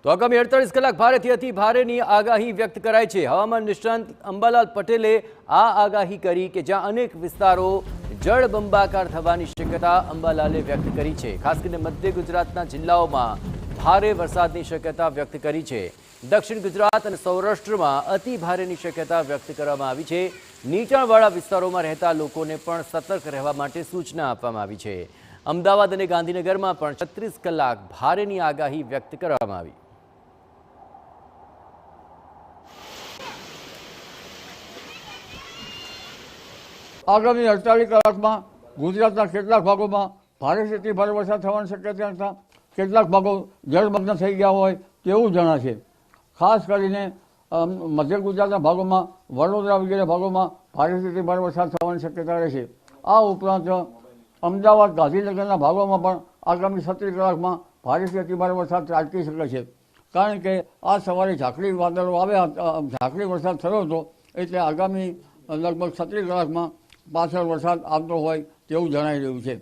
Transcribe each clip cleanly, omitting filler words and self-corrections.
તો આગામી 48 કલાક ભારેથી અતિ ભારેની આગાહી વ્યક્ત કરાઈ છે। હવામાન નિષ્ણાંત અંબાલાલ પટેલે આ આગાહી કરી કે જ્યાં અનેક વિસ્તારો જળબંબાકાર થવાની શક્યતા અંબાલાલે વ્યક્ત કરી છે। ખાસ કરીને મધ્ય ગુજરાતના જિલ્લાઓમાં ભારે વરસાદની શક્યતા વ્યક્ત કરી છે। દક્ષિણ ગુજરાત અને સૌરાષ્ટ્રમાં અતિ ભારેની શક્યતા વ્યક્ત કરવામાં આવી છે। નીચાણવાળા વિસ્તારોમાં રહેતા લોકોને પણ સતર્ક રહેવા માટે સૂચના આપવામાં આવી છે। અમદાવાદ અને ગાંધીનગરમાં પણ 36 કલાક ભારેની આગાહી વ્યક્ત કરવામાં આવી। આગામી 48 કલાકમાં ગુજરાતના કેટલાક ભાગોમાં ભારેથી અતિ ભારે વરસાદ થવાની શક્યતા હતા। કેટલાક ભાગો જળમગ્ન થઈ ગયા હોય તેવું જણાશે। ખાસ કરીને મધ્ય ગુજરાતના ભાગોમાં વડોદરા વગેરે ભાગોમાં ભારેથી અતિ ભારે વરસાદ થવાની શક્યતા રહેશે। આ ઉપરાંત અમદાવાદ ગાંધીનગરના ભાગોમાં પણ આગામી 36 કલાકમાં ભારેથી અતિ ભારે વરસાદ ત્રાટકી શકે છે। કારણ કે આ સવારે ઝાકળી વાદળો આવ્યા, ઝાકળી વરસાદ થયો હતો, એટલે આગામી લગભગ 36 કલાકમાં પાછળ વરસાદ આવતો હોય તેવું જણાઈ રહ્યું છે।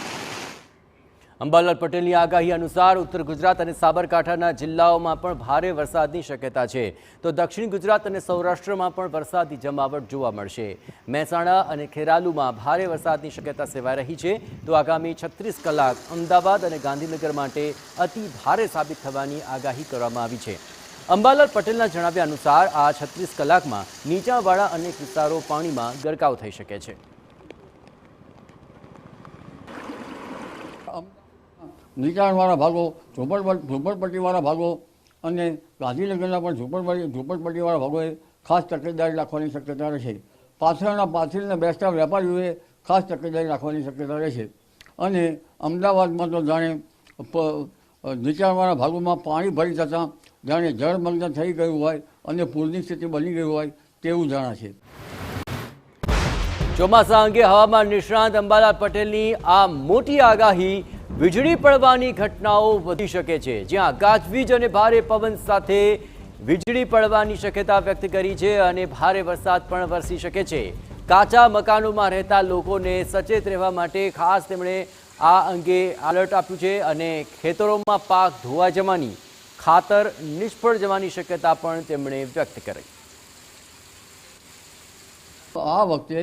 અંબાલાલ પટેલની આગાહી અનુસાર ઉત્તર ગુજરાત અને સાબરકાંઠાના જિલ્લાઓમાં પણ ભારે વરસાદની શક્યતા છે, તો દક્ષિણ ગુજરાત અને સૌરાષ્ટ્રમાં પણ વરસાદી જમાવટ જોવા મળશે। મહેસાણા અને ખેરાલુમાં ભારે વરસાદની શક્યતા સેવાઈ રહી છે, તો આગામી 36 કલાક અમદાવાદ અને ગાંધીનગર માટે અતિ ભારે સાબિત થવાની આગાહી કરવામાં આવી છે। અંબાલાલ પટેલના જણાવ્યા અનુસાર આ 36 કલાકમાં નીચાણવાળા અનેક વિસ્તારો પાણીમાં ગરકાવ થઈ શકે છે। નીચાણવાળા ભાગો, ઝૂંપડપટ્ટીવાળા ભાગો અને ગાંધીનગરના પણ ઝૂંપડપટ્ટીવાળા ભાગોએ ખાસ તકેદારી રાખવાની શક્યતા રહેશે। પાછળના બેસતા વેપારીઓએ ખાસ તકેદારી રાખવાની શક્યતા રહેશે। અને અમદાવાદમાં તો જાણે નીચાણવાળા ભાગોમાં પાણી ભરી જતાં જાણે જળમગ્ન થઈ ગયું હોય અને પૂરની સ્થિતિ બની ગઈ હોય તેવું જણાશે। ચોમાસા અંગે હવામાન નિષ્ણાંત અંબાલાલ પટેલની આ મોટી આગાહી વીજળી પડવાની ઘટનાઓ વધી શકે છે, જ્યાં ગાજવીજ અને ભારે પવન સાથે વીજળી પડવાની શક્યતા વ્યક્ત કરી છે અને ભારે વરસાદ પણ વરસી શકે છે। કાચા મકાનોમાં રહેતા લોકોને સચેત રહેવા માટે ખાસ તેમણે આ અંગે એલર્ટ આપ્યું છે અને ખેતરોમાં પાક ધોવાઈ જવાની, ખાતર નિષ્ફળ જવાની શક્યતા પણ તેમણે વ્યક્ત કરી। આ વખતે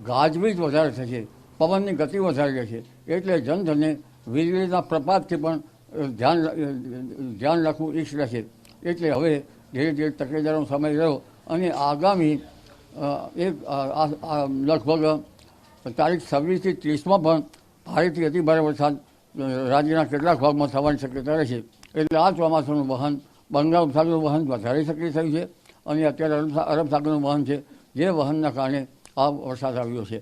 ગાજવીજ વધારે થશે, પવનની ગતિ વધારે રહેશે, એટલે જનધને વીજળીના પ્રપાતથી પણ ધ્યાન રાખવું ઈચ્છ રહેશે। એટલે હવે ધીરે ધીરે તકેદારીનો સમય રહ્યો અને આગામી લગભગ તારીખ 26 થી 30માં પણ ભારેથી અતિ ભારે વરસાદ રાજ્યના કેટલાક ભાગમાં થવાની શક્યતા રહેશે। એટલે આ ચોમાસાનું વહન બંગાળ ઉપસાગરનું વહન વધારે સક્રિય થયું છે અને અત્યારે અરબ સાગરનું વહન છે, જે વહનના કારણે આ વરસાદ આવ્યો છે।